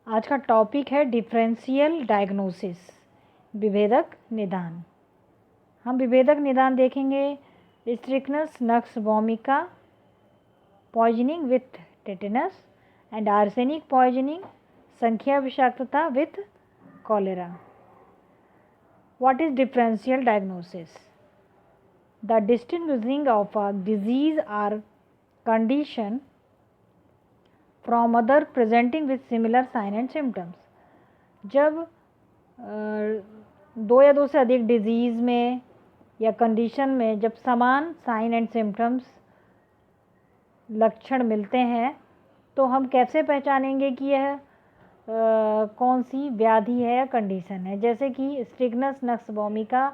आज का टॉपिक है डिफरेंशियल डायग्नोसिस, विभेदक निदान। हम विभेदक निदान देखेंगे strychnos nux vomica poisoning with tetanus and arsenic poisoning संख्या विषाक्तता with cholera. What is differential diagnosis? The distinguishing of a disease or condition from other presenting with similar sign and symptoms. जब दो या दो से अधिक डिजीज़ में या कंडीशन में जब समान साइन एंड सिम्टम्स लक्षण मिलते हैं तो हम कैसे पहचानेंगे कि यह कौन सी व्याधि है या कंडीशन है। जैसे कि स्ट्रिक्नस नक्स वोमिका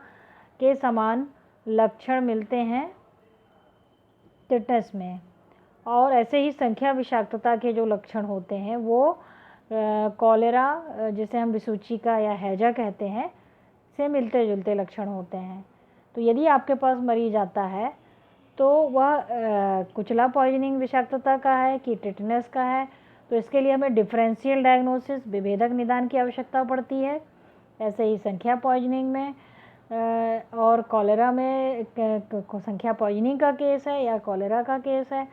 के समान लक्षण मिलते हैं टेटनस में, और ऐसे ही संख्या विषाक्तता के जो लक्षण होते हैं वो कॉलेरा, जिसे हम विसूचिका या हैजा कहते हैं, से मिलते जुलते लक्षण होते हैं। तो यदि आपके पास मरीज आता है तो वह कुचला पॉइजनिंग विषाक्तता का है कि टेटनस का है, तो इसके लिए हमें डिफरेंशियल डायग्नोसिस विभेदक निदान की आवश्यकता पड़ती है। ऐसे ही संख्या पॉइजनिंग में और कॉलेरा में संख्या पॉइजनिंग का केस है या कॉलेरा का केस है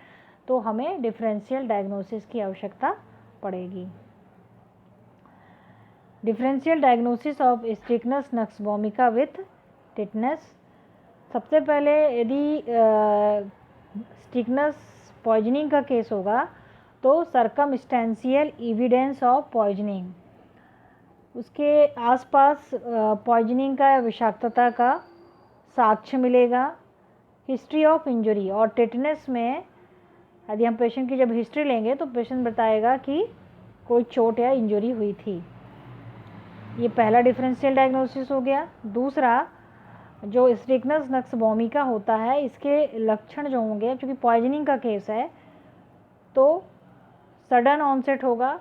तो हमें डिफरेंशियल डायग्नोसिस की आवश्यकता पड़ेगी। Differential diagnosis of strychnos nux vomica with tetanus. सबसे पहले यदि स्ट्रिक्नस पॉइजनिंग का केस होगा तो सर्कमस्टेंशियल एविडेंस ऑफ पॉइजनिंग, उसके आसपास पॉइजनिंग का या विषाक्तता का साक्ष्य मिलेगा। हिस्ट्री ऑफ इंजरी, और टेटनस में यदि हम पेशेंट की जब हिस्ट्री लेंगे तो पेशेंट बताएगा कि कोई चोट या इंजरी हुई थी। ये पहला डिफरेंशियल डायग्नोसिस हो गया। दूसरा, जो स्ट्रिक्नस नक्स वोमिका होता है इसके लक्षण जो होंगे, क्योंकि पॉइजनिंग का केस है तो सडन ऑनसेट होगा,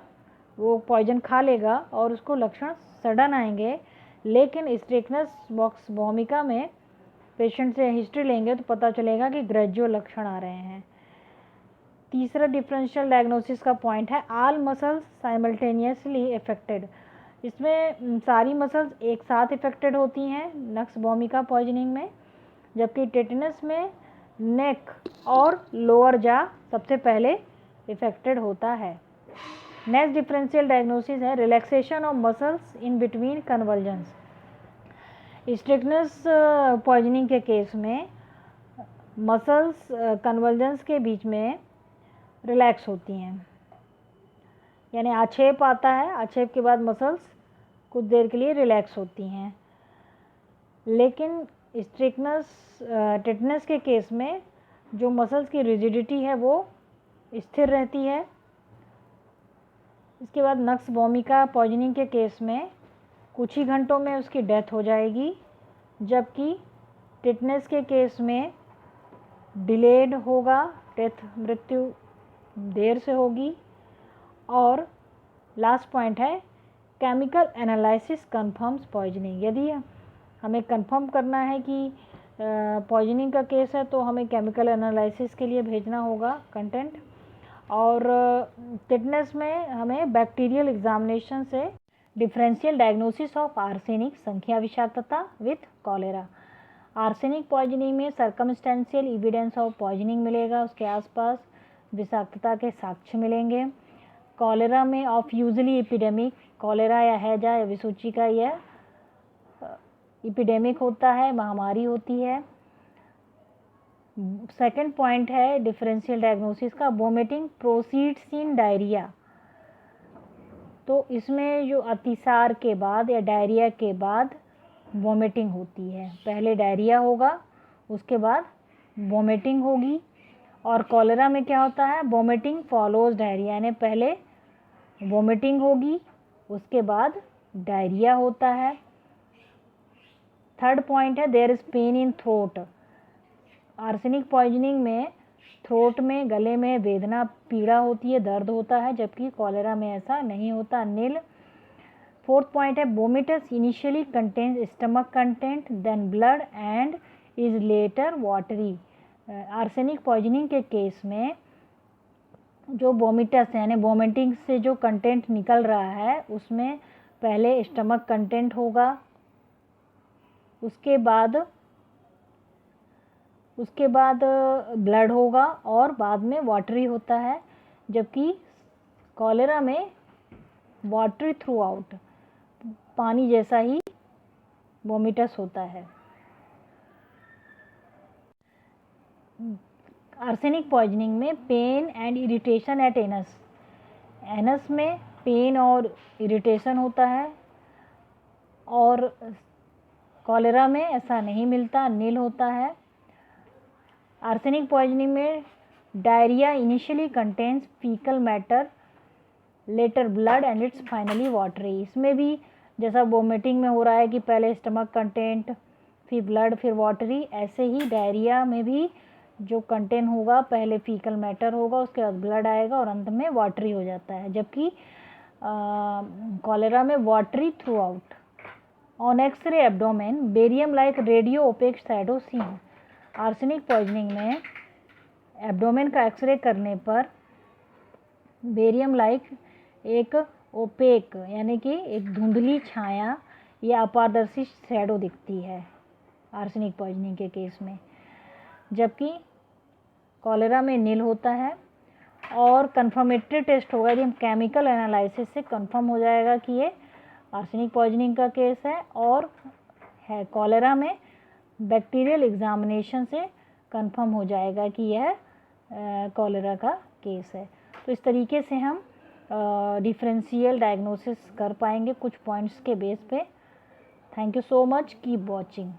वो पॉइजन खा लेगा और उसको लक्षण सडन आएंगे। लेकिन स्ट्रिक्नस बॉक्स वोमिका में पेशेंट से हिस्ट्री लेंगे तो पता चलेगा कि ग्रेजुअल लक्षण आ रहे हैं। तीसरा डिफरेंशियल डायग्नोसिस का पॉइंट है ऑल मसल्स साइमल्टेनियसली इफेक्टेड। इसमें सारी मसल्स एक साथ इफेक्टेड होती हैं नक्स वोमिका पॉइजनिंग में, जबकि टेटनस में नेक और लोअर जा सबसे पहले इफेक्टेड होता है। नेक्स्ट डिफरेंशियल डायग्नोसिस है relaxation of muscles in between convulsions. Strychnos poisoning के केस में मसल्स कन्वर्जन्स के बीच में रिलैक्स होती हैं, यानी आक्षेप आता है, आक्षेप के बाद मसल्स कुछ देर के लिए रिलैक्स होती हैं। लेकिन स्ट्रिक्नस टेटनस के केस में जो मसल्स की रिजिडिटी है वो स्थिर रहती है। इसके बाद नक्स वोमिका पॉइजनिंग के केस में कुछ ही घंटों में उसकी डेथ हो जाएगी, जबकि टेटनस के केस में डिलेड होगा, डेथ मृत्यु देर से होगी। और लास्ट पॉइंट है केमिकल एनालिसिस कंफर्म्स पॉइजनिंग। यदि हमें कंफर्म करना है कि पॉइजनिंग का केस है तो हमें केमिकल एनालिसिस के लिए भेजना होगा कंटेंट, और टेटनस में हमें बैक्टीरियल एग्जामिनेशन से डिफरेंशियल डायग्नोसिस ऑफ आर्सेनिक संख्या विषाक्तता विथ कॉलेरा। आर्सेनिक पॉइजनिंग में सर्कमस्टेंशियल एविडेंस ऑफ पॉइजनिंग मिलेगा, उसके आसपास विषाक्तता के साक्ष्य मिलेंगे। कॉलेरा में ऑफ यूजली एपिडेमिक, कॉलेरा या हैजा या विसूचिका यह एपिडेमिक होता है, महामारी होती है। सेकंड पॉइंट है डिफरेंशियल डायग्नोसिस का वोमिटिंग प्रोसीड्स इन डायरिया। तो इसमें जो अतिसार के बाद या डायरिया के बाद वोमिटिंग होती है, पहले डायरिया होगा उसके बाद वोमिटिंग होगी। और कॉलेरा में क्या होता है, वोमिटिंग फॉलोज डायरिया, यानी पहले वोमिटिंग होगी उसके बाद डायरिया होता है। थर्ड पॉइंट है there is pain in throat. Arsenic poisoning में थ्रोट में, गले में वेदना, पीड़ा होती है, दर्द होता है, जबकि कॉलेरा में ऐसा नहीं होता, नील। फोर्थ पॉइंट है vomitus initially contains stomach content then blood and is later watery. Arsenic poisoning के केस में जो वोमिटस है यानी वोमिटिंग से जो कंटेंट निकल रहा है उसमें पहले स्टमक कंटेंट होगा, उसके बाद ब्लड होगा और बाद में वाटरी होता है, जबकि कॉलेरा में वाटरी थ्रू आउट, पानी जैसा ही वोमिटस होता है। आर्सेनिक पॉइजनिंग में pain and irritation at anus, anus में पेन और इरिटेशन होता है, और कॉलेरा में ऐसा नहीं मिलता, नील होता है। आर्सेनिक पॉइजनिंग में diarrhoea initially contains faecal matter, later blood and it's finally watery. इसमें भी जैसा वोमिटिंग में हो रहा है कि पहले स्टमक कंटेंट फिर ब्लड फिर वाटरी, ऐसे ही डायरिया में भी जो कंटेंट होगा पहले फीकल मैटर होगा, उसके बाद ब्लड आएगा और अंत में वाटरी हो जाता है, जबकि कॉलेरा में watery throughout. On X ray abdomen barium like radio opaque shadow seen. Arsenic poisoning में एब्डोमेन का एक्सरे करने पर बेरियम लाइक एक ओपेक यानी कि एक धुंधली छाया या अपारदर्शी शैडो दिखती है आर्सेनिक पॉइजनिंग के केस में, जबकि कॉलेरा में नील होता है। और कन्फर्मेटरी टेस्ट होगा यदि हम केमिकल एनालिसिस से कंफर्म हो जाएगा कि ये आर्सेनिक पॉइजनिंग का केस है, और है कॉलेरा में बैक्टीरियल एग्जामिनेशन से कंफर्म हो जाएगा कि यह कॉलेरा का केस है। तो इस तरीके से हम डिफरेंशियल डायग्नोसिस कर पाएंगे कुछ पॉइंट्स के बेस पे। Thank you so much, keep watching.